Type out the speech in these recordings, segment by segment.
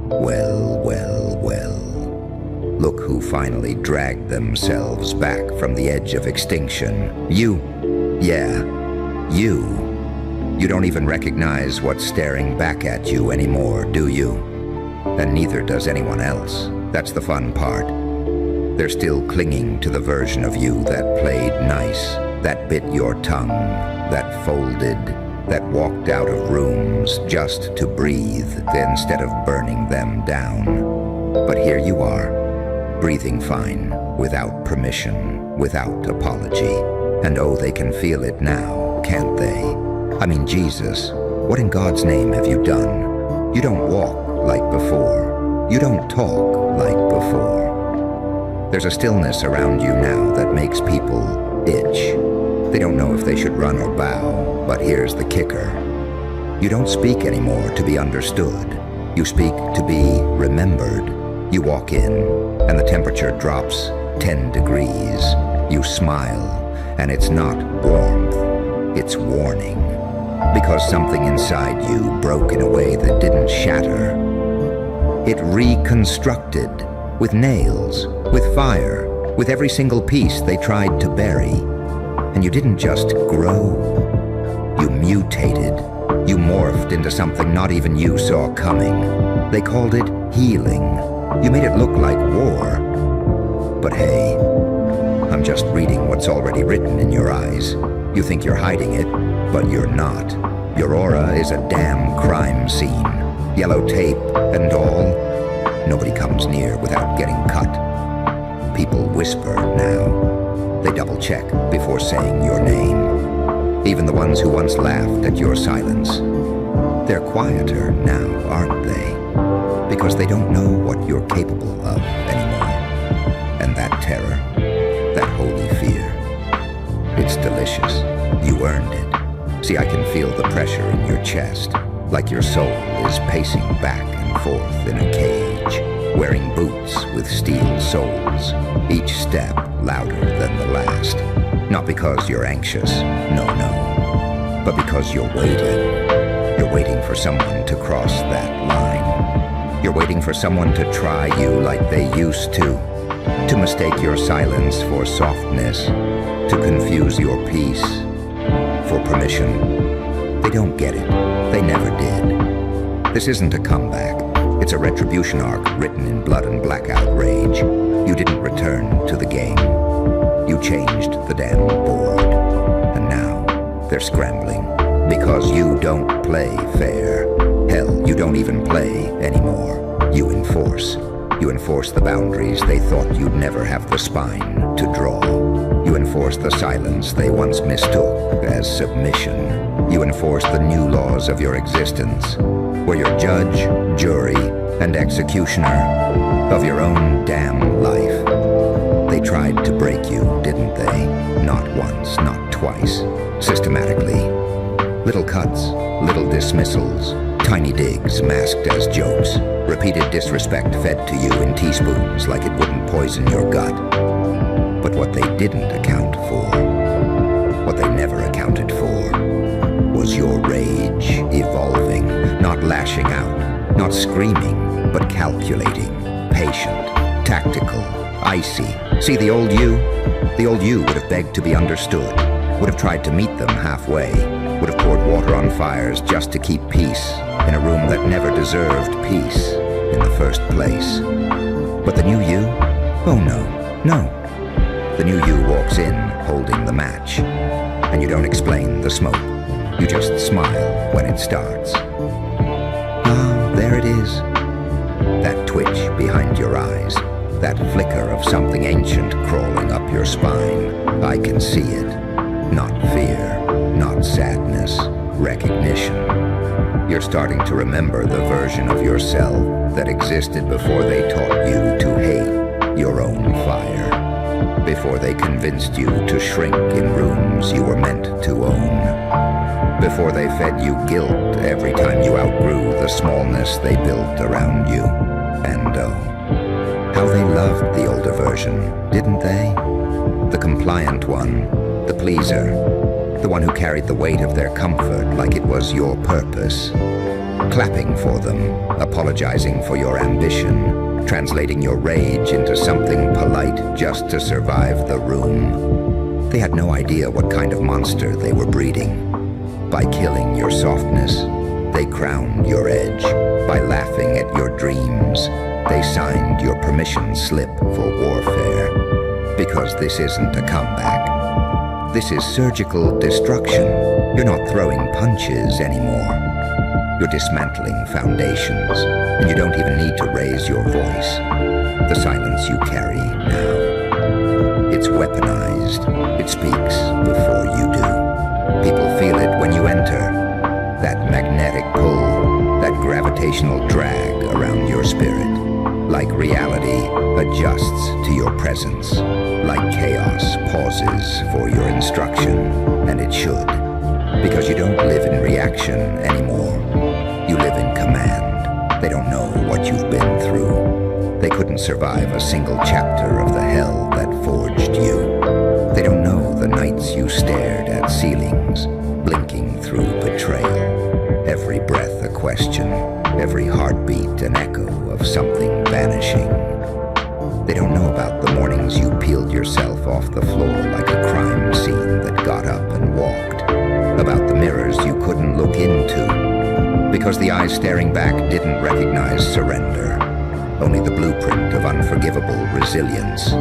Well, well, well. Look who finally dragged themselves back from the edge of extinction. You. Yeah, you. You don't even recognize what's staring back at you anymore, do you? And neither does anyone else. That's the fun part. They're still clinging to the version of you that played nice, that bit your tongue, that folded, that walked out of rooms just to breathe instead of burning them down. But here you are, breathing fine, without permission, without apology. And oh, they can feel it now, can't they? I mean, Jesus, what in God's name have you done? You don't walk like before. You don't talk like before. There's a stillness around you now that makes people itch. They don't know if they should run or bow, but here's the kicker. You don't speak anymore to be understood. You speak to be remembered. You walk in, and the temperature drops 10 degrees. You smile, and it's not warmth, it's warning. Because something inside you broke in a way that didn't shatter. It reconstructed with nails, with fire, with every single piece they tried to bury. And you didn't just grow, you mutated. You morphed into something not even you saw coming. They called it healing. You made it look like war. But hey, I'm just reading what's already written in your eyes. You think you're hiding it, but you're not. Your aura is a damn crime scene. Yellow tape and all. Nobody comes near without getting cut. People whisper now. They double check before saying your name. Even the ones who once laughed at your silence. They're quieter now, aren't they? Because they don't know what you're capable of anymore. And that terror, that holy fear, it's delicious. You earned it. See, I can feel the pressure in your chest, like your soul is pacing back and forth in a cage, wearing boots with steel soles, each step louder than the last. Not because you're anxious, no, but because you're waiting. You're waiting for someone to cross that line. You're waiting for someone to try you like they used to mistake your silence for softness, to confuse your peace for permission. They don't get it. They never did. This isn't a comeback. It's a retribution arc written in blood and blackout rage. You didn't return to the game. You changed the damn board. And now they're scrambling because you don't play fair. Hell, you don't even play anymore. You enforce. You enforce the boundaries they thought you'd never have the spine to draw. You enforce the silence they once mistook as submission. You enforce the new laws of your existence, where you're judge, jury, and executioner of your own damn life. They tried to break you, didn't they? Not once, not twice. Systematically. Little cuts, little dismissals, tiny digs masked as jokes, repeated disrespect fed to you in teaspoons like it wouldn't poison your gut. But what they didn't account for, what they never accounted for, was your rage evolving, not lashing out, not screaming, but calculating, patient, tactical, icy. See, the old you would have begged to be understood, would have tried to meet them halfway, would have poured water on fires just to keep peace in a room that never deserved peace in the first place. But the new you? Oh no. The new you walks in holding the match, and you don't explain the smoke. You just smile when it starts. Ah, there it is. That twitch behind your eyes, that flicker of something ancient crawling up your spine. I can see it. Not fear, not sadness, recognition. You're starting to remember the version of yourself that existed before they taught you to hate your own fire, before they convinced you to shrink in rooms you were meant to own, before they fed you guilt every time you outgrew the smallness they built around you. And oh, how they loved the older version, didn't they? The compliant one, the pleaser, the one who carried the weight of their comfort like it was your purpose, clapping for them, apologizing for your ambition, translating your rage into something polite just to survive the room. They had no idea what kind of monster they were breeding. By killing your softness, they crowned your edge. By laughing at your dreams, they signed your permission slip for warfare. Because this isn't a comeback. This is surgical destruction. You're not throwing punches anymore. You're dismantling foundations, and you don't even need to raise your voice. The silence you carry now. It's weaponized. It speaks before you do. People feel it when you enter. That magnetic pull, that gravitational drag around your spirit. Like reality adjusts to your presence. Like chaos pauses for your instruction, and it should. Because you don't live in reaction anymore. You live in command. They don't know what you've been through. They couldn't survive a single chapter of the hell that forged you. They don't know the nights you stared at ceilings, blinking through betrayal. Every breath a question, every heartbeat an echo of something vanishing. They don't know about the mornings you peeled yourself off the floor like a crime scene that got up and walked. About the mirrors you couldn't look into. Because the eyes staring back didn't recognize surrender, only the blueprint of unforgivable resilience.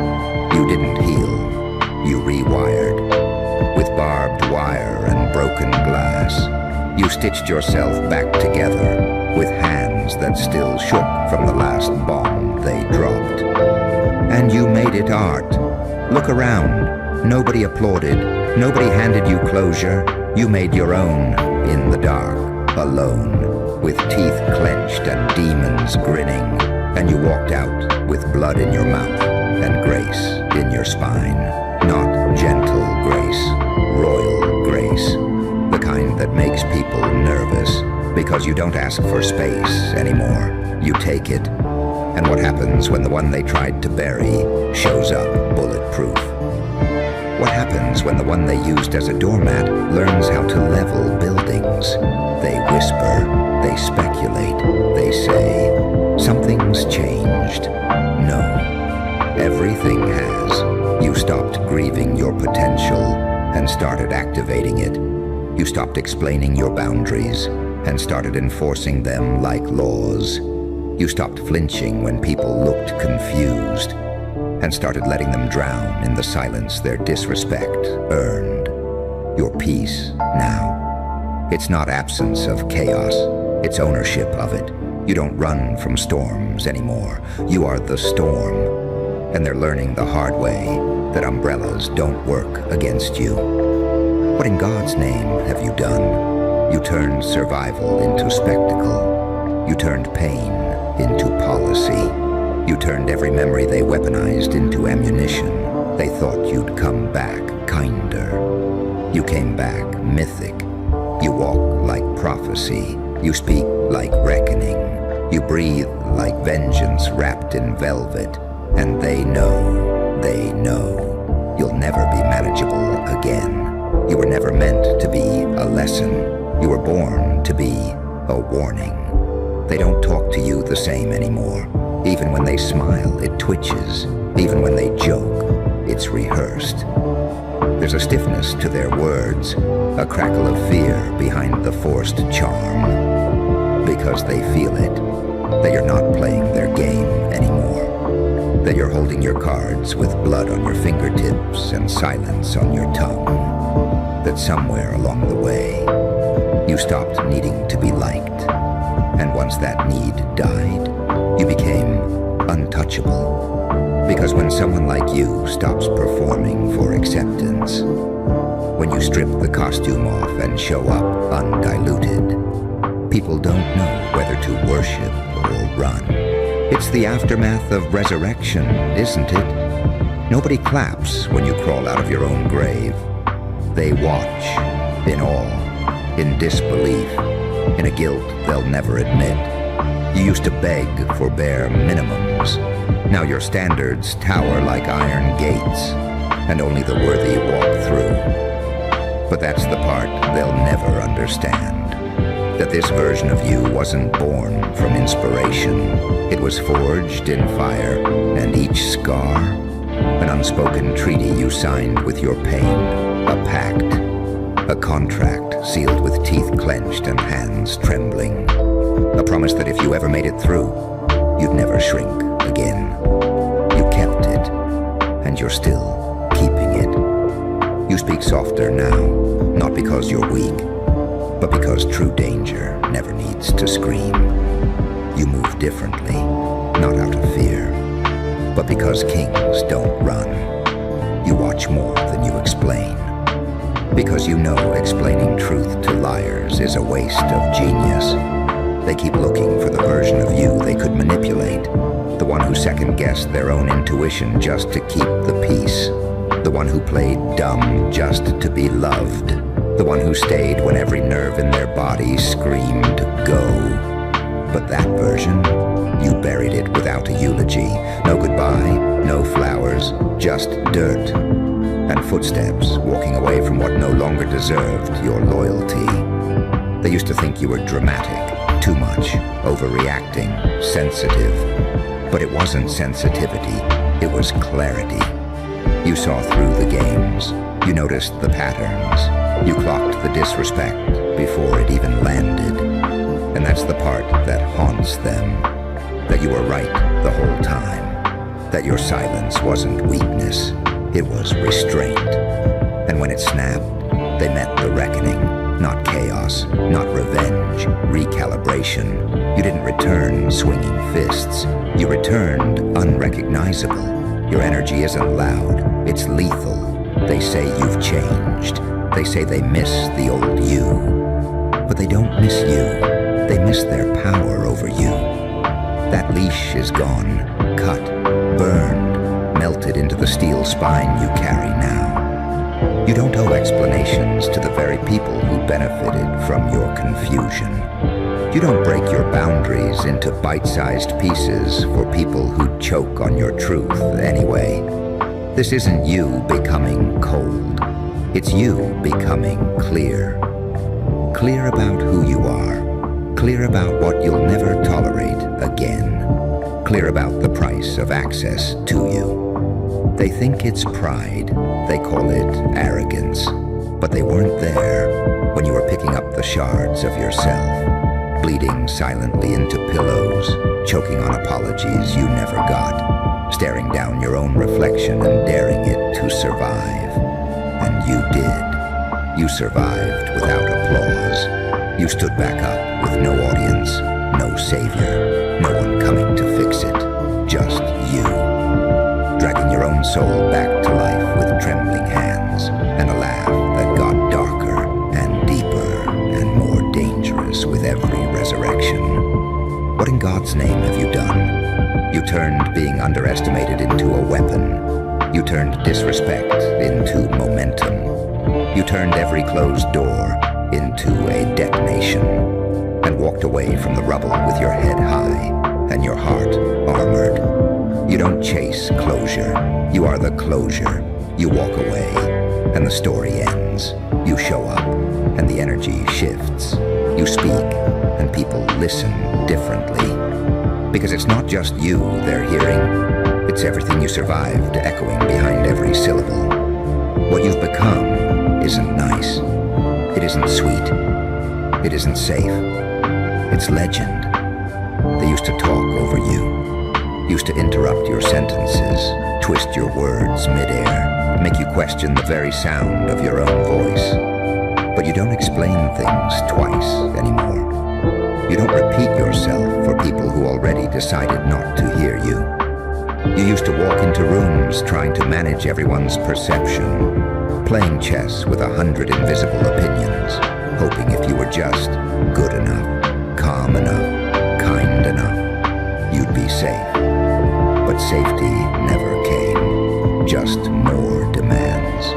You didn't heal, you rewired. With barbed wire and broken glass, you stitched yourself back together with hands that still shook from the last bomb they dropped. And you made it art. Look around. Nobody applauded. Nobody handed you closure. You made your own in the dark. Alone, with teeth clenched and demons grinning, and you walked out with blood in your mouth and grace in your spine. Not gentle grace, royal grace, the kind that makes people nervous because you don't ask for space anymore. You take it, and what happens when the one they tried to bury shows up bulletproof? What happens when the one they used as a doormat learns how to level buildings? They whisper, they speculate, they say, something's changed. No, everything has. You stopped grieving your potential and started activating it. You stopped explaining your boundaries and started enforcing them like laws. You stopped flinching when people looked confused and started letting them drown in the silence their disrespect earned. Your peace now. It's not absence of chaos, it's ownership of it. You don't run from storms anymore. You are the storm. And they're learning the hard way that umbrellas don't work against you. What in God's name have you done? You turned survival into spectacle. You turned pain into policy. You turned every memory they weaponized into ammunition. They thought you'd come back kinder. You came back mythic. You walk like prophecy. You speak like reckoning. You breathe like vengeance wrapped in velvet. And they know, you'll never be manageable again. You were never meant to be a lesson. You were born to be a warning. They don't talk to you the same anymore. Even when they smile, it twitches. Even when they joke, it's rehearsed. There's a stiffness to their words, a crackle of fear behind the forced charm. Because they feel it, that you're not playing their game anymore. That you're holding your cards with blood on your fingertips and silence on your tongue. That somewhere along the way, you stopped needing to be liked. And once that need died, you became untouchable. Because when someone like you stops performing for acceptance, when you strip the costume off and show up undiluted, people don't know whether to worship or run. It's the aftermath of resurrection, isn't it? Nobody claps when you crawl out of your own grave. They watch, in awe, in disbelief, in a guilt they'll never admit. You used to beg for bare minimums. Now your standards tower like iron gates, and only the worthy walk through. But that's the part they'll never understand. That this version of you wasn't born from inspiration. It was forged in fire, and each scar, an unspoken treaty you signed with your pain. A pact, a contract sealed with teeth clenched and hands trembling. A promise that if you ever made it through, you'd never shrink again. You kept it, and you're still keeping it. You speak softer now, not because you're weak, but because true danger never needs to scream. You move differently, not out of fear, but because kings don't run. You watch more than you explain, because you know explaining truth to liars is a waste of genius. They keep looking for the version of you they could manipulate, the one who second-guessed their own intuition just to keep the peace, the one who played dumb just to be loved, the one who stayed when every nerve in their body screamed, go. But that version, you buried it without a eulogy. No goodbye, no flowers, just dirt. And footsteps walking away from what no longer deserved your loyalty. They used to think you were dramatic, too much, overreacting, sensitive. But it wasn't sensitivity, it was clarity. You saw through the games, you noticed the patterns, you clocked the disrespect before it even landed. And that's the part that haunts them, that you were right the whole time, that your silence wasn't weakness, it was restraint. And when it snapped, they met the reckoning, not chaos, not revenge, recalibration. You didn't return swinging fists, you returned unrecognizable. Your energy isn't loud, it's lethal. They say you've changed, they say they miss the old you. But they don't miss you, they miss their power over you. That leash is gone, cut, burned, melted into the steel spine you carry now. You don't owe explanations to the very people who benefited from your confusion. You don't break your boundaries into bite-sized pieces for people who choke on your truth anyway. This isn't you becoming cold. It's you becoming clear. Clear about who you are. Clear about what you'll never tolerate again. Clear about the price of access to you. They think it's pride, they call it arrogance, but they weren't there when you were picking up the shards of yourself, bleeding silently into pillows, choking on apologies you never got, staring down your own reflection and daring it to survive. And you did. You survived without applause. You stood back up with no audience, no savior, no one coming to fix it, just you. Dragging your own soul back to life with trembling hands and a laugh that got darker and deeper and more dangerous with every resurrection. What in God's name have you done? You turned being underestimated into a weapon. You turned disrespect into momentum. You turned every closed door into a detonation and walked away from the rubble with your head high and your heart armored. You don't chase closure. You are the closure. You walk away, and the story ends. You show up, and the energy shifts. You speak, and people listen differently. Because it's not just you they're hearing. It's everything you survived echoing behind every syllable. What you've become isn't nice. It isn't sweet. It isn't safe. It's legend. They used to talk over you. Used to interrupt your sentences, twist your words midair, make you question the very sound of your own voice. But you don't explain things twice anymore. You don't repeat yourself for people who already decided not to hear you. You used to walk into rooms trying to manage everyone's perception, playing chess with 100 invisible opinions, hoping if you were just good enough, calm enough, kind enough, you'd be safe. But safety never came, just more demands,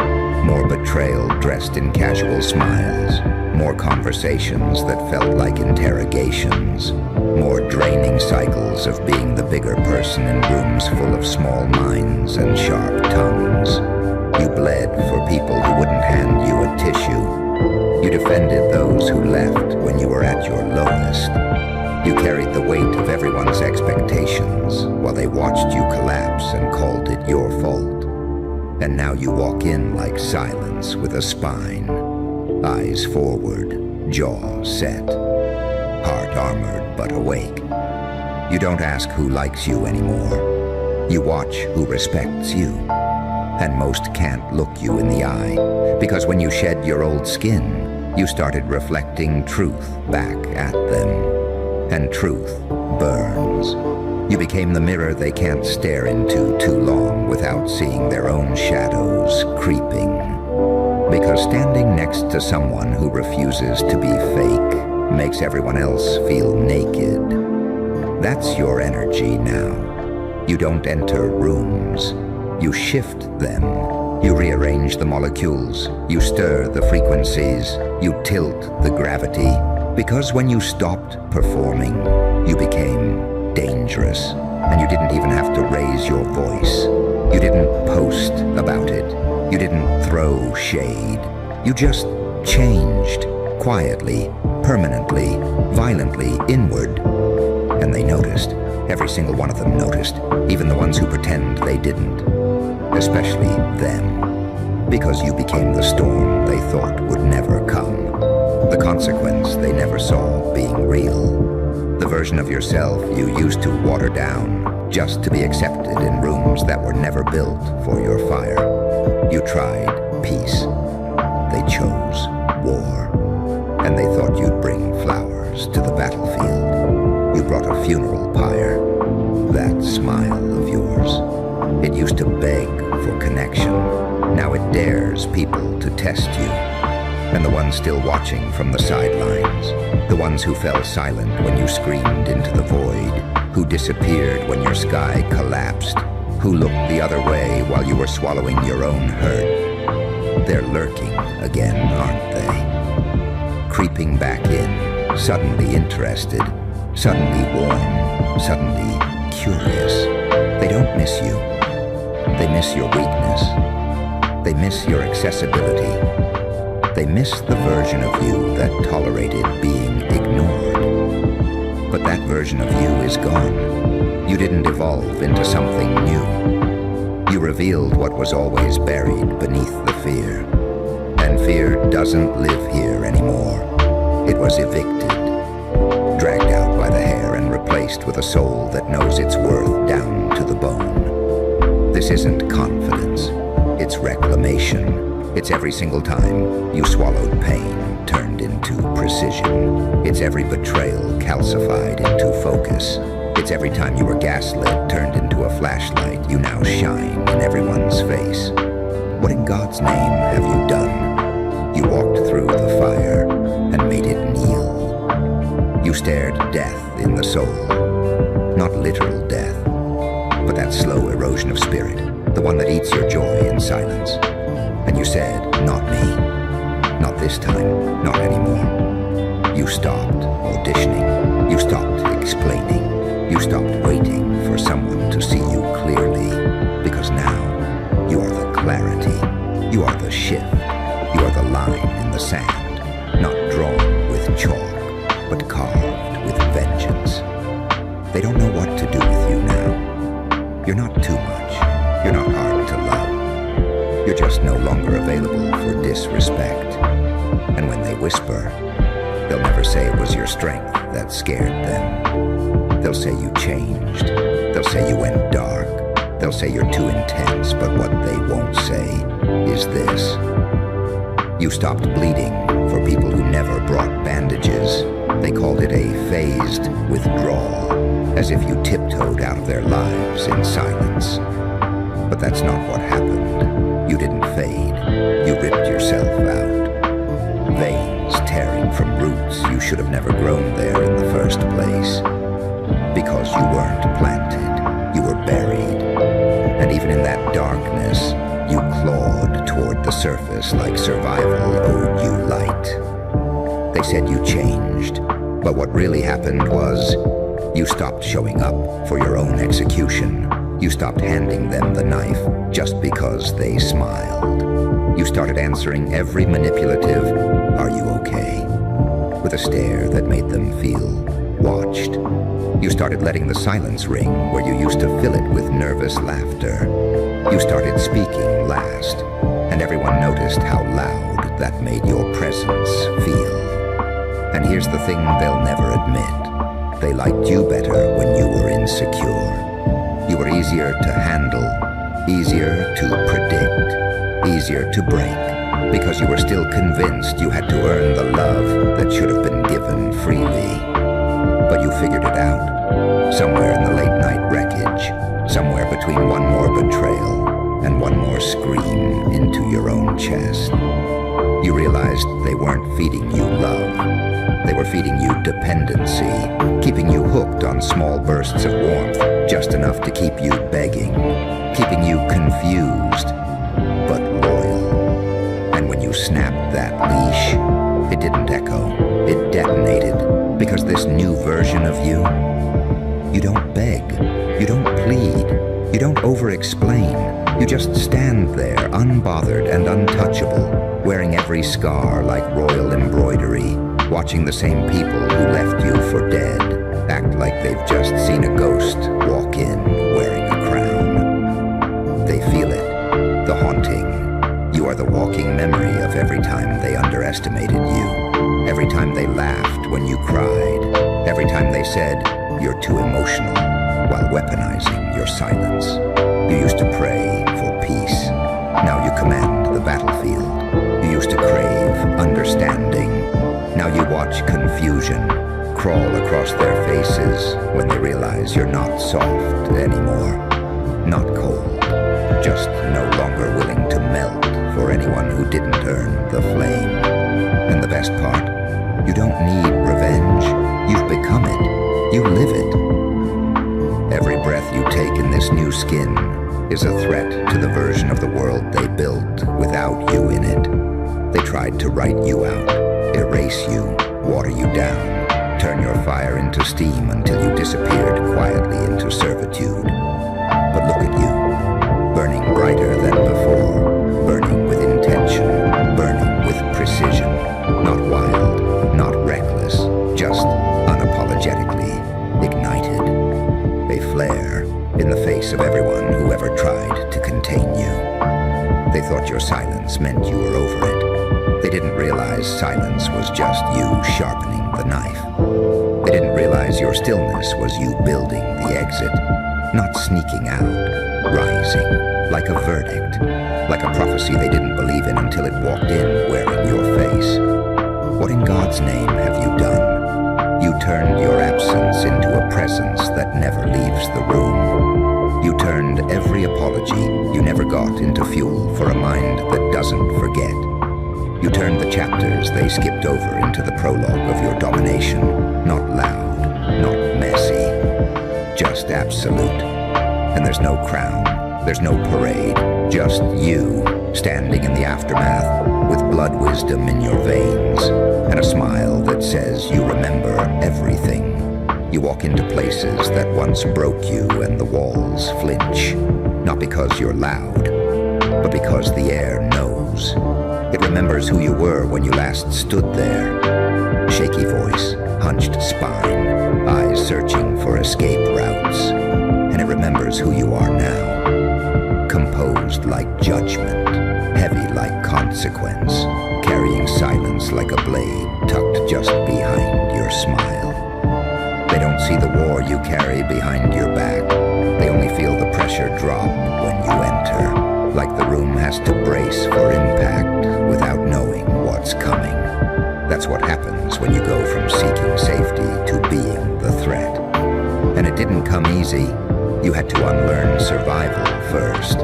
more betrayal dressed in casual smiles, more conversations that felt like interrogations, more draining cycles of being the bigger person in rooms full of small minds and sharp tongues. You bled for people who wouldn't hand you a tissue. You defended those who left when you were at your lowest. You carried the weight of everyone's expectations while they watched you collapse and called it your fault. And now you walk in like silence with a spine, eyes forward, jaw set, heart armored but awake. You don't ask who likes you anymore. You watch who respects you. And most can't look you in the eye, because when you shed your old skin, you started reflecting truth back at them. And truth burns. You became the mirror they can't stare into too long without seeing their own shadows creeping. Because standing next to someone who refuses to be fake makes everyone else feel naked. That's your energy now. You don't enter rooms. You shift them. You rearrange the molecules. You stir the frequencies. You tilt the gravity. Because when you stopped performing, you became dangerous. And you didn't even have to raise your voice. You didn't post about it. You didn't throw shade. You just changed, quietly, permanently, violently, inward. And they noticed. Every single one of them noticed, even the ones who pretend they didn't. Especially them. Because you became the storm they thought would never come. The consequence they never saw being real. The version of yourself you used to water down just to be accepted in rooms that were never built for your fire. You tried peace. They chose war. And they thought you'd bring flowers to the battlefield. You brought a funeral pyre. That smile of yours. It used to beg for connection. Now it dares people to test you. And the ones still watching from the sidelines, the ones who fell silent when you screamed into the void, who disappeared when your sky collapsed, who looked the other way while you were swallowing your own hurt. They're lurking again, aren't they? Creeping back in, suddenly interested, suddenly warm, suddenly curious. They don't miss you. They miss your weakness. They miss your accessibility. They miss the version of you that tolerated being ignored. But that version of you is gone. You didn't evolve into something new. You revealed what was always buried beneath the fear. And fear doesn't live here anymore. It was evicted, dragged out by the hair and replaced with a soul that knows its worth down to the bone. This isn't confidence. It's reclamation. It's every single time you swallowed pain turned into precision. It's every betrayal calcified into focus. It's every time you were gaslit turned into a flashlight you now shine in everyone's face. What in God's name have you done? You walked through the fire and made it kneel. You stared death in the soul. Not literal death, but that slow erosion of spirit, the one that eats your joy in silence. And you said, not me. Not this time. Not anymore. You stopped auditioning. You stopped explaining. You stopped waiting for someone to see you clearly. Because now, you are the clarity. You are the shift. You are the line in the sand. Not drawn with chalk, but carved with vengeance. They don't know what to do with you now. You're not too much. You're not hard to love. You're just no longer available for disrespect. And when they whisper, they'll never say it was your strength that scared them. They'll say you changed. They'll say you went dark. They'll say you're too intense, but what they won't say is this. You stopped bleeding for people who never brought bandages. They called it a phased withdrawal, as if you tiptoed out of their lives in silence. But that's not what happened. You didn't fade. You ripped yourself out. Veins tearing from roots you should have never grown there in the first place. Because you weren't planted. You were buried. And even in that darkness, you clawed toward the surface like survival owed you light. They said you changed, but what really happened was you stopped showing up for your own execution. You stopped handing them the knife just because they smiled. You started answering every manipulative, "Are you okay?" with a stare that made them feel watched. You started letting the silence ring where you used to fill it with nervous laughter. You started speaking last, and everyone noticed how loud that made your presence feel. And here's the thing they'll never admit. They liked you better when you were insecure. You were easier to handle, easier to predict, easier to break, because you were still convinced you had to earn the love that should have been given freely. But you figured it out, somewhere in the late-night wreckage, somewhere between one more betrayal and one more scream into your own chest. You realized they weren't feeding you love. They were feeding you dependency, keeping you hooked on small bursts of warmth, just enough to keep you begging, keeping you confused, but loyal. And when you snapped that leash, it didn't echo, it detonated, because this new version of you, you don't beg, you don't plead, you don't over-explain. You just stand there, unbothered and untouchable, wearing every scar like royal embroidery, watching the same people who left you for dead act like they've just seen a ghost walk in wearing a crown. They feel it, the haunting. You are the walking memory of every time they underestimated you, every time they laughed when you cried, every time they said, "You're too emotional," while weaponizing your silence. You used to pray for peace. Now you command the battlefield. You used to crave understanding. Now you watch confusion crawl across their faces when they realize you're not soft anymore, not cold, just no longer willing to melt for anyone who didn't earn the flame. And the best part, you don't need revenge. You've become it. You live it. Every breath you take in this new skin is a threat to the version of the world they built without you in it. They tried to write you out, erase you, water you down, turn your fire into steam until you disappeared quietly into servitude. But look at you, burning brighter than before, burning with intention, burning with precision, not wild, not reckless, just unapologetically ignited. They flare in the face of everyone who ever tried to contain you. They thought your silence meant you were over it. They didn't realize silence was just you sharpening the knife. They didn't realize your stillness was you building the exit, not sneaking out, rising, like a verdict, like a prophecy they didn't believe in until it walked in wearing your face. What in God's name have you done? You turned your absence into a presence that never leaves the room. You turned every apology you never got into fuel for a mind that doesn't forget. You turned the chapters they skipped over into the prologue of your domination, not loud, not messy, just absolute. And there's no crown, there's no parade, just you standing in the aftermath with blood wisdom in your veins and a smile that says you remember everything. You walk into places that once broke you and the walls flinch, not because you're loud, but because the air knows. It remembers who you were when you last stood there. Shaky voice, hunched spine, eyes searching for escape routes. And it remembers who you are now. Composed like judgment, heavy like consequence, carrying silence like a blade tucked just behind your smile. They don't see the war you carry behind your back. They only feel the pressure drop when you enter, like the room has to brace for impact without knowing what's coming. That's what happens when you go from seeking safety to being the threat. And it didn't come easy. You had to unlearn survival first.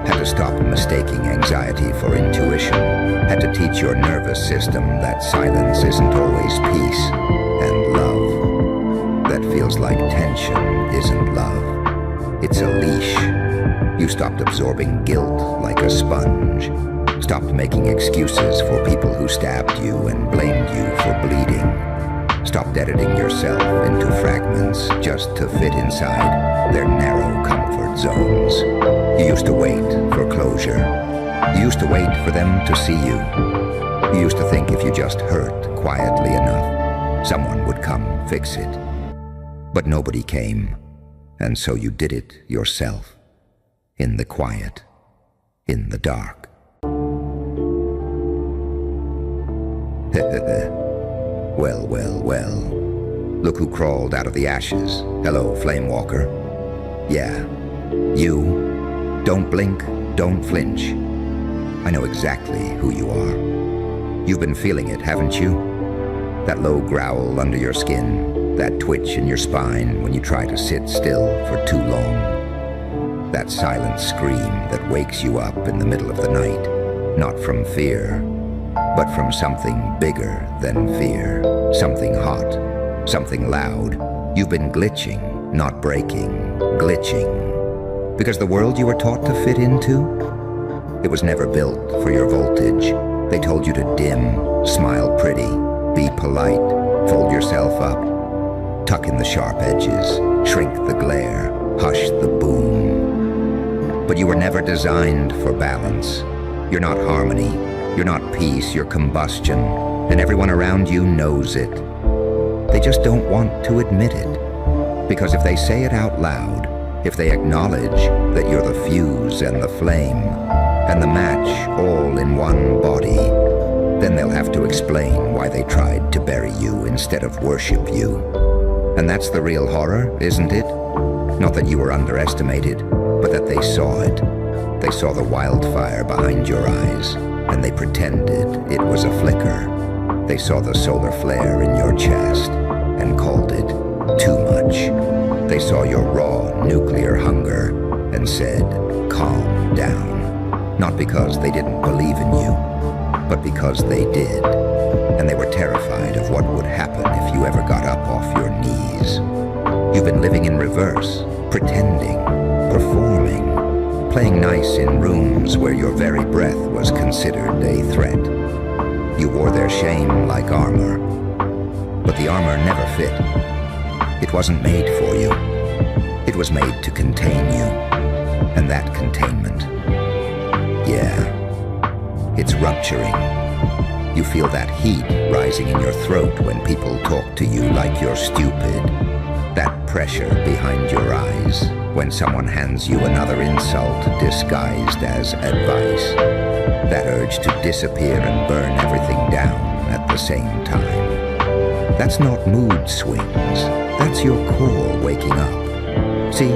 Had to stop mistaking anxiety for intuition. Had to teach your nervous system that silence isn't always peace, and love that feels like tension isn't love. It's a leash. You stopped absorbing guilt like a sponge. Stopped making excuses for people who stabbed you and blamed you for bleeding. stopped editing yourself into fragments just to fit inside their narrow comfort zones. You used to wait for closure. You used to wait for them to see you. You used to think if you just hurt quietly enough, someone would come fix it. But nobody came, and so you did it yourself. In the quiet, in the dark. Well, well, well. Look who crawled out of the ashes. Hello, Flame Walker. Yeah, you. Don't blink, don't flinch. I know exactly who you are. You've been feeling it, haven't you? That low growl under your skin, that twitch in your spine when you try to sit still for too long. That silent scream that wakes you up in the middle of the night, not from fear, but from something bigger than fear, something hot, something loud. You've been glitching, not breaking, glitching. Because the world you were taught to fit into, it was never built for your voltage. They told you to dim, smile pretty, be polite, fold yourself up, tuck in the sharp edges, shrink the glare, hush the boom. But you were never designed for balance. You're not harmony. You're not peace, you're combustion, and everyone around you knows it. They just don't want to admit it. Because if they say it out loud, if they acknowledge that you're the fuse and the flame, and the match all in one body, then they'll have to explain why they tried to bury you instead of worship you. And that's the real horror, isn't it? Not that you were underestimated, but that they saw it. They saw the wildfire behind your eyes, and they pretended it was a flicker. They saw the solar flare in your chest and called it too much. They saw your raw nuclear hunger and said, calm down. Not because they didn't believe in you, but because they did. And they were terrified of what would happen if you ever got up off your knees. You've been living in reverse, pretending, performing, playing nice in rooms where your very breath was considered a threat. You wore their shame like armor, but the armor never fit. It wasn't made for you. It was made to contain you, and that containment, yeah, it's rupturing. You feel that heat rising in your throat when people talk to you like you're stupid. That pressure behind your eyes when someone hands you another insult disguised as advice. That urge to disappear and burn everything down at the same time. That's not mood swings. That's your core waking up. See,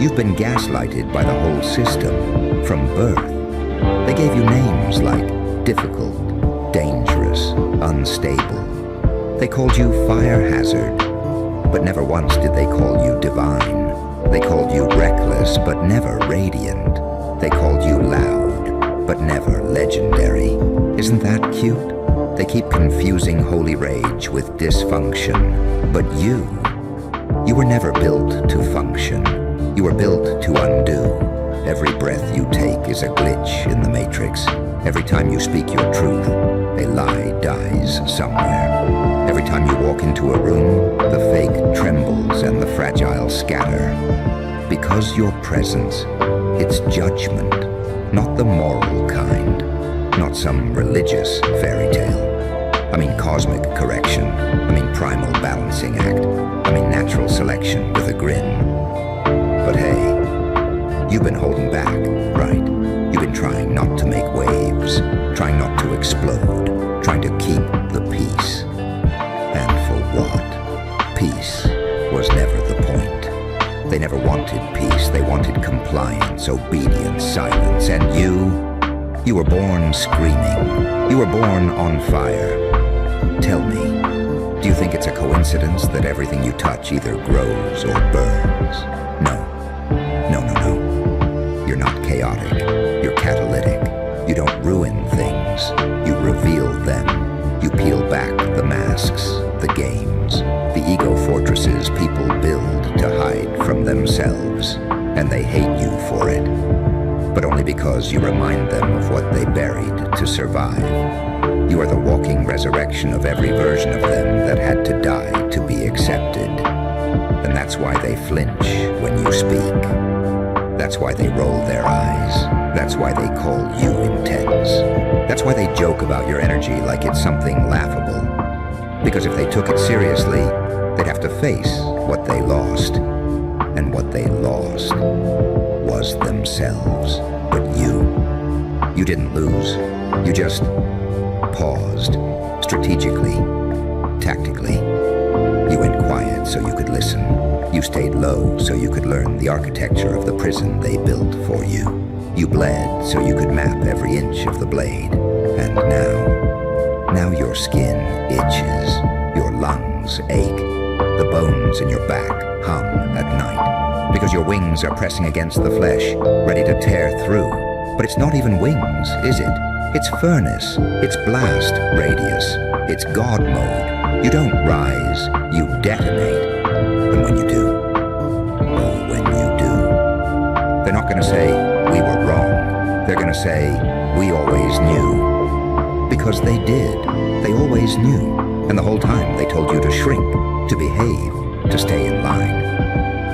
you've been gaslighted by the whole system from birth. They gave you names like difficult, dangerous, unstable. They called you fire hazard, but never once did they call you divine. They called you reckless, but never radiant. They called you loud, but never legendary. Isn't that cute? They keep confusing holy rage with dysfunction. But you were never built to function. You were built to undo. Every breath you take is a glitch in the matrix. Every time you speak your truth, a lie dies somewhere. Every time you walk into a room, the fake trembles and the fragile scatter. Because your presence, it's judgment, not the moral kind, not some religious fairy tale. I mean cosmic correction, I mean primal balancing act, I mean natural selection with a grin. But hey, you've been holding back, right? You've been trying not to make waves, trying not to explode, trying to keep the peace. And for what? Peace was never the point. They never wanted peace, they wanted compliance, obedience, silence. And you were born screaming. You were born on fire. Tell me, do you think it's a coincidence that everything you touch either grows or burns? No. No, no, no. You're not chaotic. You're catalytic. You don't ruin things. You reveal them. You peel back the masks, the games, the ego fortresses people build to hide from themselves, and they hate you for it. but only because you remind them of what they buried to survive. You are the walking resurrection of every version of them that had to die to be accepted. And that's why they flinch when you speak. That's why they roll their eyes. That's why they call you intense. That's why they joke about your energy like it's something laughable. Because if they took it seriously, they'd have to face what they lost. And what they lost was themselves. But you didn't lose. You just paused, strategically, tactically. You went quiet so you could listen. You stayed low so you could learn the architecture of the prison they built for you. You bled so you could map every inch of the blade. And now your skin itches, your lungs ache, the bones in your back hum at night. Because your wings are pressing against the flesh, ready to tear through. But it's not even wings, is it? It's furnace, it's blast radius, it's God mode. You don't rise, you detonate. And when you do, oh, when you do, they're not going to say, we were wrong. They're going to say, we always knew. Because they did. They always knew. And the whole time they told you to shrink, to behave, to stay in line.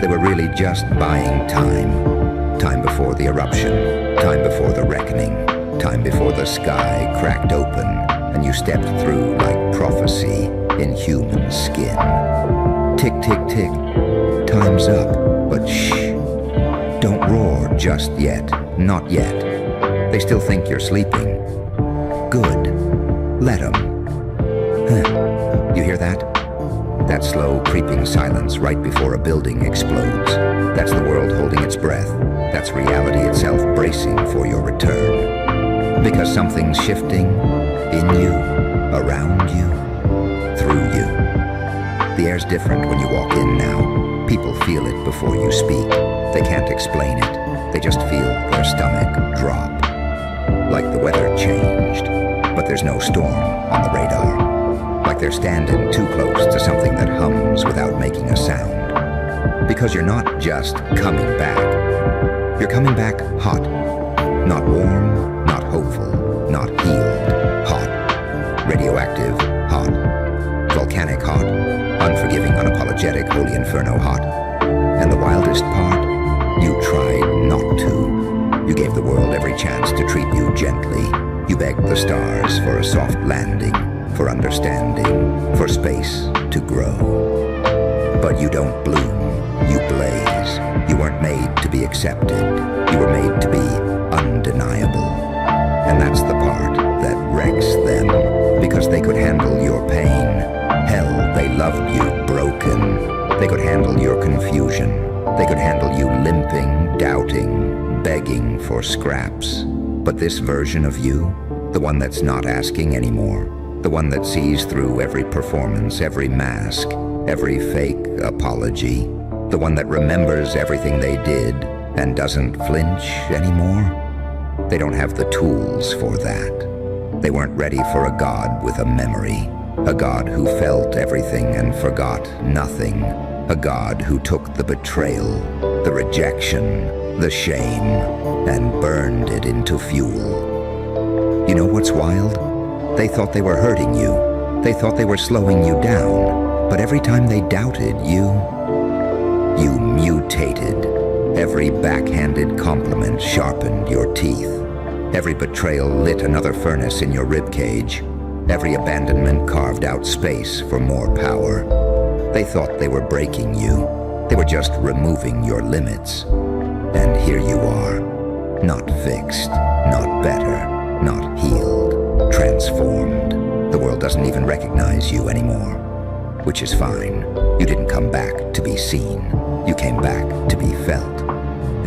They were really just buying time. Time before the eruption, time before the reckoning. Time before the sky cracked open and you stepped through like prophecy in human skin. Tick, tick, tick. Time's up, but shh. Don't roar just yet. Not yet. They still think you're sleeping. Good. Let 'em. Huh. You hear that? That slow, creeping silence right before a building explodes. That's the world holding its breath. That's reality itself bracing for your return. Because something's shifting in you, around you, through you. The air's different when you walk in now. People feel it before you speak. They can't explain it. They just feel their stomach drop. Like the weather changed, but there's no storm on the radar. Like they're standing too close to something that hums without making a sound. Because you're not just coming back. You're coming back hot. Not warm, not hopeful, not healed. Hot. Radioactive, hot. Volcanic hot. Unforgiving, unapologetic, holy inferno hot. And the wildest part, you tried not to. You gave the world every chance to treat you gently. You begged the stars for a soft landing, for understanding, for space to grow. But you don't bloom, you blaze. You weren't made to be accepted. You were made to be undeniable. And that's the part that wrecks them, because they could handle your pain. Hell, they loved you broken. They could handle your confusion. They could handle you limping, doubting, begging for scraps. But this version of you, the one that's not asking anymore, the one that sees through every performance, every mask, every fake apology, the one that remembers everything they did and doesn't flinch anymore, they don't have the tools for that. They weren't ready for a God with a memory, a God who felt everything and forgot nothing, a God who took the betrayal, the rejection, the shame, and burned it into fuel. You know what's wild? They thought they were hurting you. They thought they were slowing you down. But every time they doubted you mutated. Every backhanded compliment sharpened your teeth. Every betrayal lit another furnace in your ribcage. Every abandonment carved out space for more power. They thought they were breaking you. They were just removing your limits. And here you are, not fixed, not better, not healed, transformed. The world doesn't even recognize you anymore, which is fine. You didn't come back to be seen. You came back to be felt.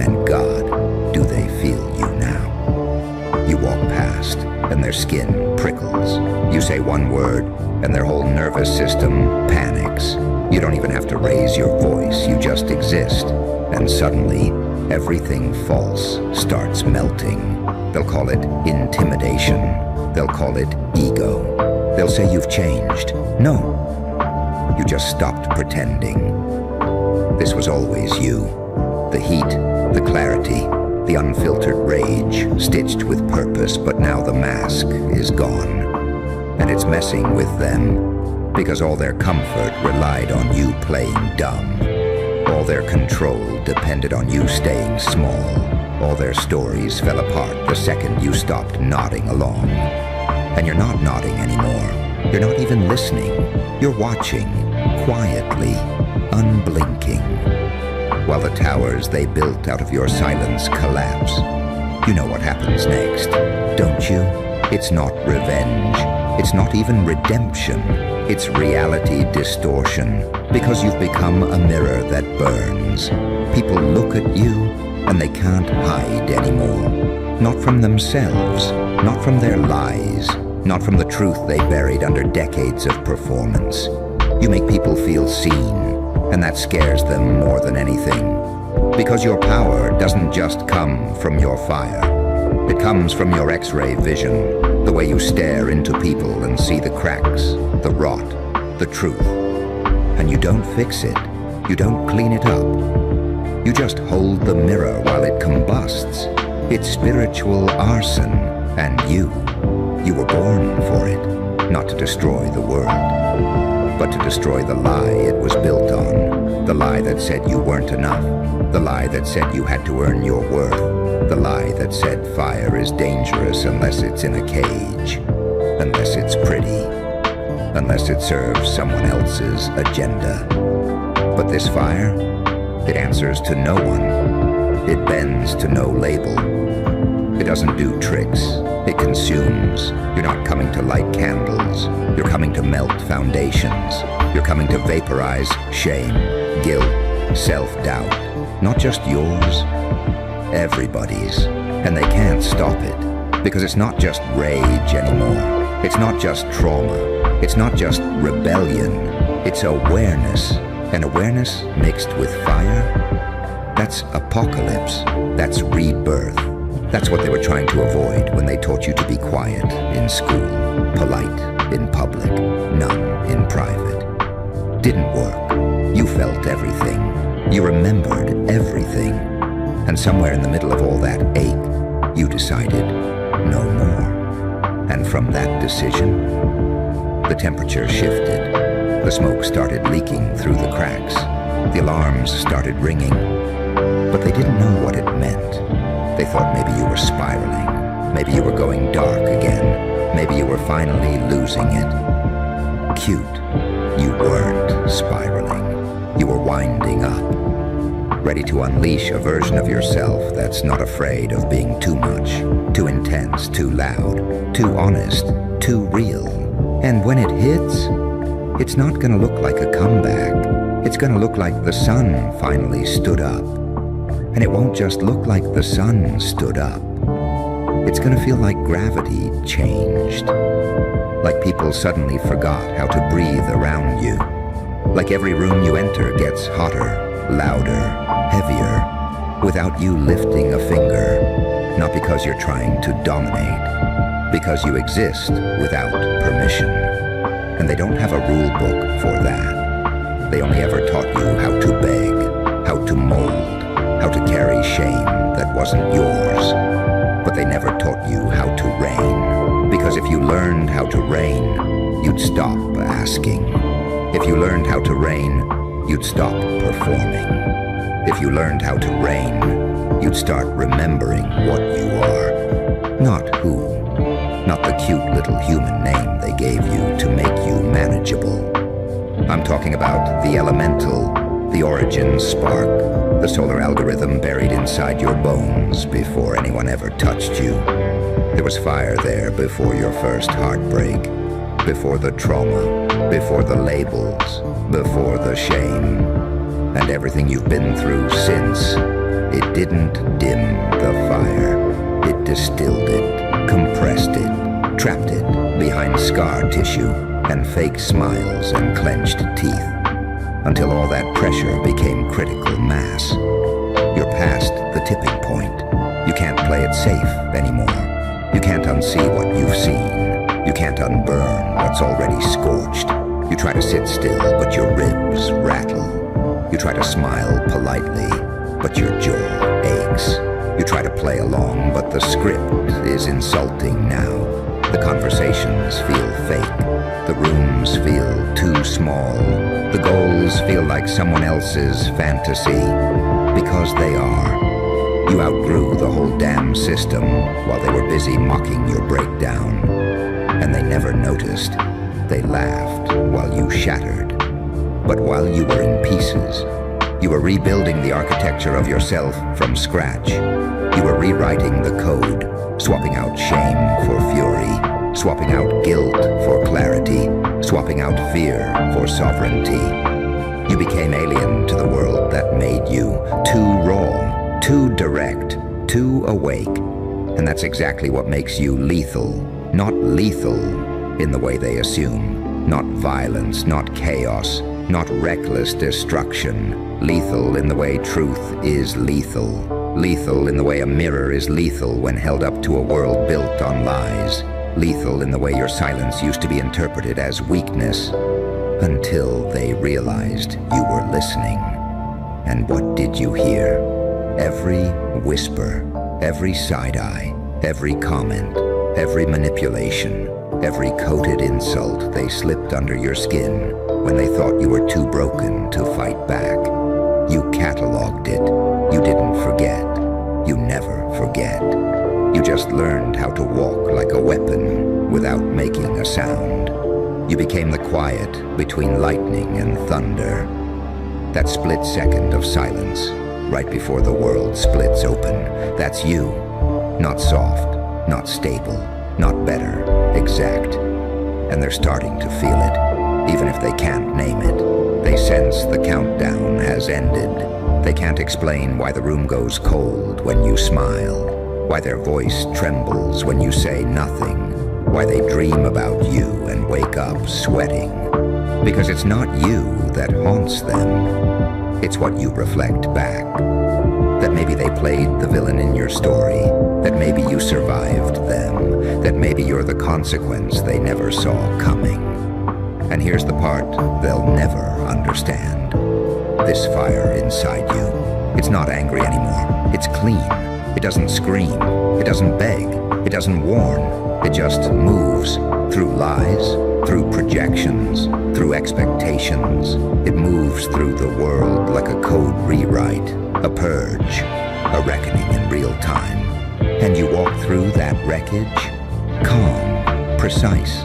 And God, do they feel you now? You walk past, and their skin prickles. You say one word, and their whole nervous system panics. You don't even have to raise your voice. You just exist. And suddenly, everything false starts melting. They'll call it intimidation. They'll call it ego. They'll say you've changed. No. You just stopped pretending. This was always you. The heat, the clarity, the unfiltered rage, stitched with purpose, but now the mask is gone. And it's messing with them, because all their comfort relied on you playing dumb. All their control depended on you staying small. All their stories fell apart the second you stopped nodding along. And you're not nodding anymore. You're not even listening. You're watching, quietly, unblinking, while the towers they built out of your silence collapse. You know what happens next, don't you? It's not revenge. It's not even redemption. It's reality distortion, because you've become a mirror that burns. People look at you, and they can't hide anymore. Not from themselves, not from their lies, not from the truth they buried under decades of performance. You make people feel seen, and that scares them more than anything. Because your power doesn't just come from your fire. It comes from your X-ray vision, the way you stare into people and see the cracks, the rot, the truth. And you don't fix it. You don't clean it up. You just hold the mirror while it combusts. It's spiritual arson, and you were born for it, not to destroy the world, but to destroy the lie it was built on. The lie that said you weren't enough. The lie that said you had to earn your worth. The lie that said fire is dangerous unless it's in a cage, unless it's pretty, unless it serves someone else's agenda. But this fire, it answers to no one. It bends to no label. It doesn't do tricks. It consumes. You're not coming to light candles. You're coming to melt foundations. You're coming to vaporize shame, guilt, self-doubt. Not just yours, everybody's. And they can't stop it, because it's not just rage anymore. It's not just trauma. It's not just rebellion. It's awareness. And awareness mixed with fire? That's apocalypse. That's rebirth. That's what they were trying to avoid when they taught you to be quiet in school, polite in public, numb in private. Didn't work. You felt everything. You remembered everything. And somewhere in the middle of all that ache, you decided no more. And from that decision, the temperature shifted. The smoke started leaking through the cracks. The alarms started ringing. But they didn't know what it meant. They thought maybe you were spiraling. Maybe you were going dark again. Maybe you were finally losing it. Cute. You weren't spiraling. You were winding up. Ready to unleash a version of yourself that's not afraid of being too much, too intense, too loud, too honest, too real. And when it hits, it's not gonna look like a comeback. It's gonna look like the sun finally stood up. And it won't just look like the sun stood up. It's gonna feel like gravity changed. Like people suddenly forgot how to breathe around you. Like every room you enter gets hotter, louder, heavier, without you lifting a finger. Not because you're trying to dominate, because you exist without permission. And they don't have a rule book for that. They only ever taught you how to beg, how to mold, how to carry shame that wasn't yours. But they never taught you how to reign. Because if you learned how to reign, you'd stop asking. If you learned how to reign, you'd stop performing. If you learned how to reign, you'd start remembering what you are. Not who. Not the cute little human name they gave you to make you manageable. I'm talking about the elemental, the origin spark, the solar algorithm buried inside your bones before anyone ever touched you. There was fire there before your first heartbreak, before the trauma, before the labels, before the shame. And everything you've been through since, it didn't dim the fire. It distilled it, compressed it, trapped it behind scar tissue and fake smiles and clenched teeth, until all that pressure became critical mass. You're past the tipping point. You can't play it safe anymore. You can't unsee what you've seen. You can't unburn what's already scorched. You try to sit still, but your ribs rattle. You try to smile politely, but your jaw aches. You try to play along, but the script is insulting now. The conversations feel fake. The rooms feel too small. The goals feel like someone else's fantasy. Because they are. You outgrew the whole damn system while they were busy mocking your breakdown. And they never noticed. They laughed while you shattered. But while you were in pieces, you were rebuilding the architecture of yourself from scratch. You were rewriting the code, swapping out shame for fury, swapping out guilt for clarity, swapping out fear for sovereignty. You became alien to the world that made you, too raw, too direct, too awake. And that's exactly what makes you lethal. Not lethal in the way they assume. Not violence, not chaos, not reckless destruction. Lethal in the way truth is lethal. Lethal in the way a mirror is lethal when held up to a world built on lies. Lethal in the way your silence used to be interpreted as weakness. Until they realized you were listening. And what did you hear? Every whisper, every side-eye, every comment, every manipulation, every coded insult they slipped under your skin when they thought you were too broken to fight back. You cataloged it. You didn't forget. You never forget. You just learned how to walk like a weapon without making a sound. You became the quiet between lightning and thunder. That split second of silence, right before the world splits open, that's you. Not soft, not stable, not better, exact. And they're starting to feel it, even if they can't name it. They sense the countdown has ended. They can't explain why the room goes cold when you smile, why their voice trembles when you say nothing, why they dream about you and wake up sweating. Because it's not you that haunts them. It's what you reflect back. That maybe they played the villain in your story, that maybe you survived them, that maybe you're the consequence they never saw coming. And here's the part they'll never understand. This fire inside you, it's not angry anymore. It's clean. It doesn't scream. It doesn't beg. It doesn't warn. It just moves through lies, through projections, through expectations. It moves through the world like a code rewrite, a purge, a reckoning in real time. And you walk through that wreckage, calm, precise,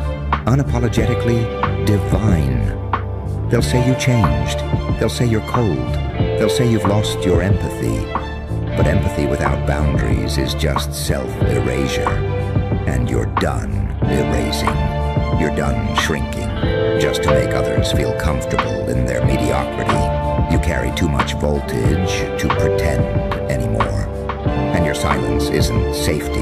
unapologetically divine. They'll say you changed. They'll say you're cold. They'll say you've lost your empathy. But empathy without boundaries is just self-erasure. And you're done erasing. You're done shrinking, just to make others feel comfortable in their mediocrity. You carry too much voltage to pretend anymore. And your silence isn't safety,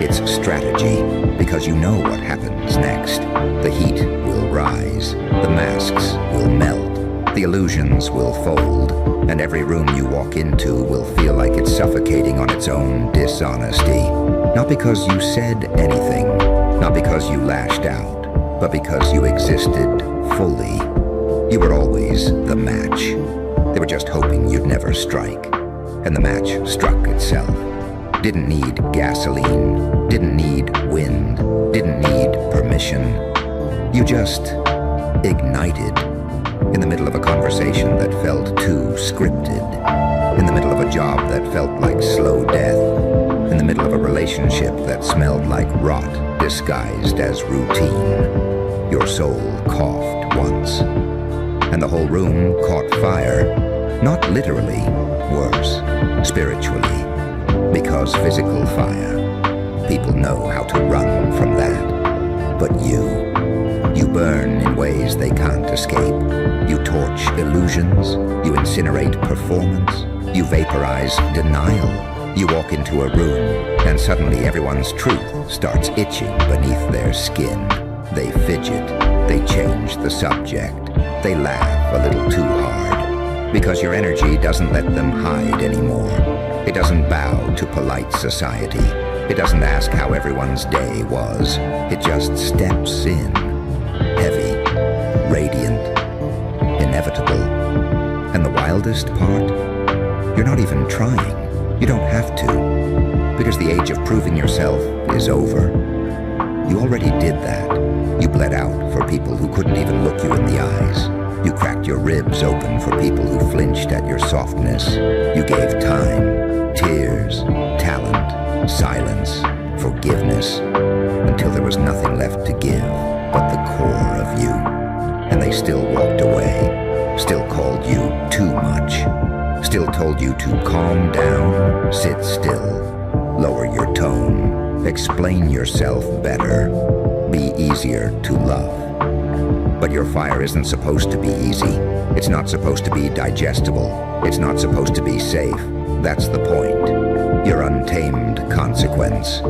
it's strategy, because you know what happens next. The heat will rise, the masks will melt, the illusions will fold, and every room you walk into will feel like it's suffocating on its own dishonesty. Not because you said anything, not because you lashed out, but because you existed fully. You were always the match. They were just hoping you'd never strike. And the match struck itself. Didn't need gasoline, didn't need wind, didn't need permission. You just ignited in the middle of a conversation that felt too scripted, in the middle of a job that felt like slow death, in the middle of a relationship that smelled like rot disguised as routine. Your soul coughed once, and the whole room caught fire, not literally, worse, spiritually, because physical fire, people know how to run from that. But you burn in ways they can't escape. You torch illusions, you incinerate performance, you vaporize denial. You walk into a room, and suddenly everyone's truth starts itching beneath their skin. They fidget, they change the subject, they laugh a little too hard, because your energy doesn't let them hide anymore. It doesn't bow to polite society. It doesn't ask how everyone's day was. It just steps in, heavy, radiant, inevitable. And the wildest part? You're not even trying. You don't have to. because the age of proving yourself is over. You already did that. You bled out for people who couldn't even look you in the eyes. You cracked your ribs open for people who flinched at your softness. You gave time, tears, talent, silence, forgiveness, until there was nothing left to give but the core of you. And they still walked away, still called you too much, still told you to calm down, sit still, lower your tone, explain yourself better, be easier to love. But your fire isn't supposed to be easy. It's not supposed to be digestible. It's not supposed to be safe. That's the point. You're untamed consequence.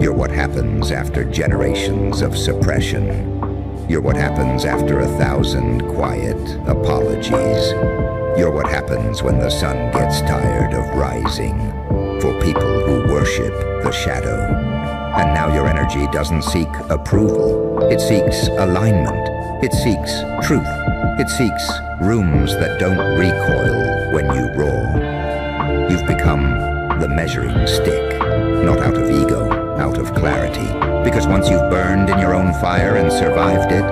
You're what happens after generations of suppression. You're what happens after 1,000 quiet apologies. You're what happens when the sun gets tired of rising. For people who worship the shadow. And now your energy doesn't seek approval. It seeks alignment. It seeks truth. It seeks rooms that don't recoil when you roar. You've become the measuring stick, not out of ego, out of clarity. Because once you've burned in your own fire and survived it,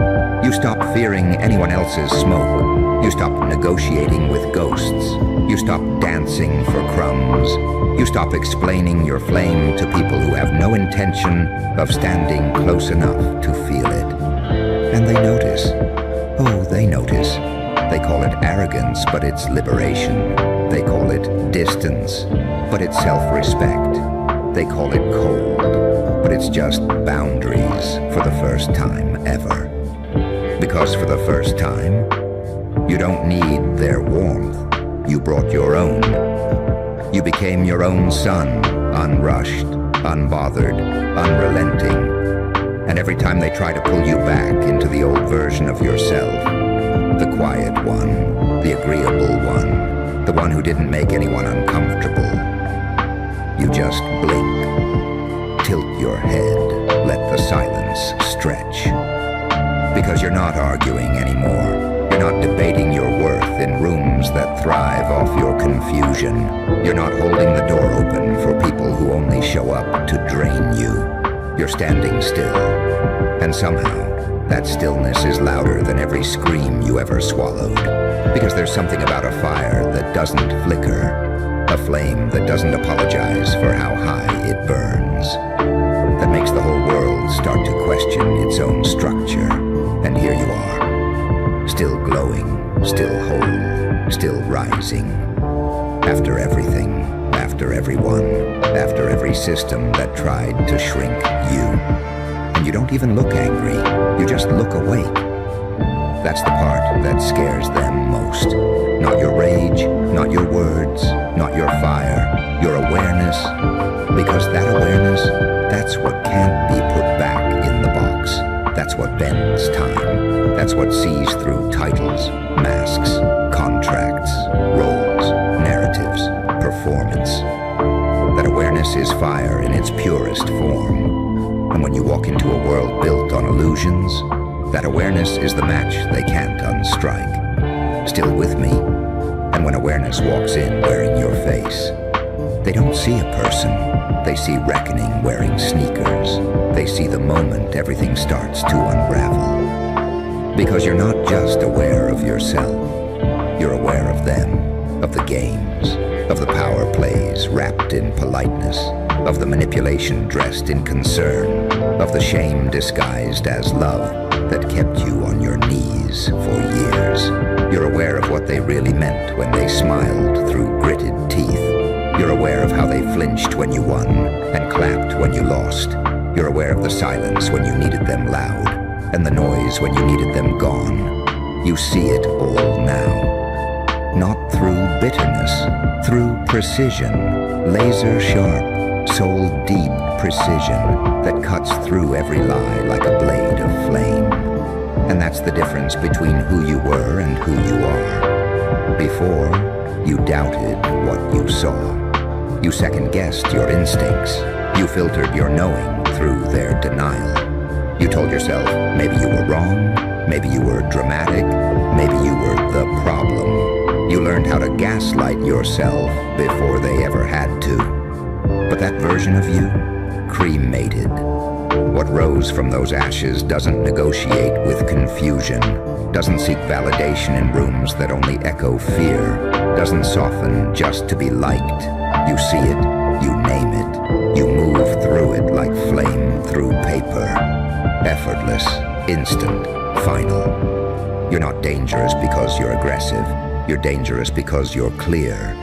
you stop fearing anyone else's smoke. You stop negotiating with ghosts. You stop dancing for crumbs. You stop explaining your flame to people who have no intention of standing close enough to feel it. And they notice. Oh, they notice. They call it arrogance, but it's liberation. They call it distance, but it's self-respect. They call it cold, but it's just boundaries for the first time ever. Because for the first time, you don't need their warmth. You brought your own. You became your own sun, unrushed, unbothered, unrelenting. And every time they try to pull you back into the old version of yourself, the quiet one, the agreeable one, the one who didn't make anyone uncomfortable, you just blink, tilt your head, let the silence stretch. Because you're not arguing anymore. You're not debating your worth in rooms that thrive off your confusion. You're not holding the door open for people who only show up to drain you. You're standing still, and somehow that stillness is louder than every scream you ever swallowed. Because there's something about a fire that doesn't flicker, a flame that doesn't apologize for how high it burns, that makes the whole world start to question its own structure. And here you are, still glowing, still whole, still rising. After everything, after everyone, after every system that tried to shrink you. And you don't even look angry, you just look awake. That's the part that scares them most. Not your rage, not your words, not your fire, your awareness. Because that awareness, that's what can't be put back in the box. That's what bends time. That's what sees through titles, masks, contracts, roles, narratives, performance. That awareness is fire in its purest form. And when you walk into a world built on illusions, that awareness is the match they can't unstrike. Still with me? And when awareness walks in wearing your face, they don't see a person. They see reckoning wearing sneakers. They see the moment everything starts to unravel. Because you're not just aware of yourself. You're aware of them, of the games, of the power plays wrapped in politeness, of the manipulation dressed in concern, of the shame disguised as love that kept you on your knees for years. You're aware of what they really meant when they smiled through gritted teeth. You're aware of how they flinched when you won and clapped when you lost. You're aware of the silence when you needed them loud and the noise when you needed them gone. You see it all now. Not through bitterness, through precision, laser sharp, soul deep precision that cuts through every lie like a blade of flame. And that's the difference between who you were and who you are. Before, you doubted what you saw. You second-guessed your instincts. You filtered your knowing through their denial. You told yourself maybe you were wrong, maybe you were dramatic, maybe you were the problem. You learned how to gaslight yourself before they ever had to. But that version of you, cremated. What rose from those ashes doesn't negotiate with confusion, doesn't seek validation in rooms that only echo fear, doesn't soften just to be liked. You see it, you name it, you move through it like flame through paper. Effortless, instant, final. You're not dangerous because you're aggressive. You're dangerous because you're clear.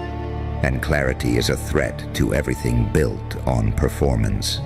And clarity is a threat to everything built on performance.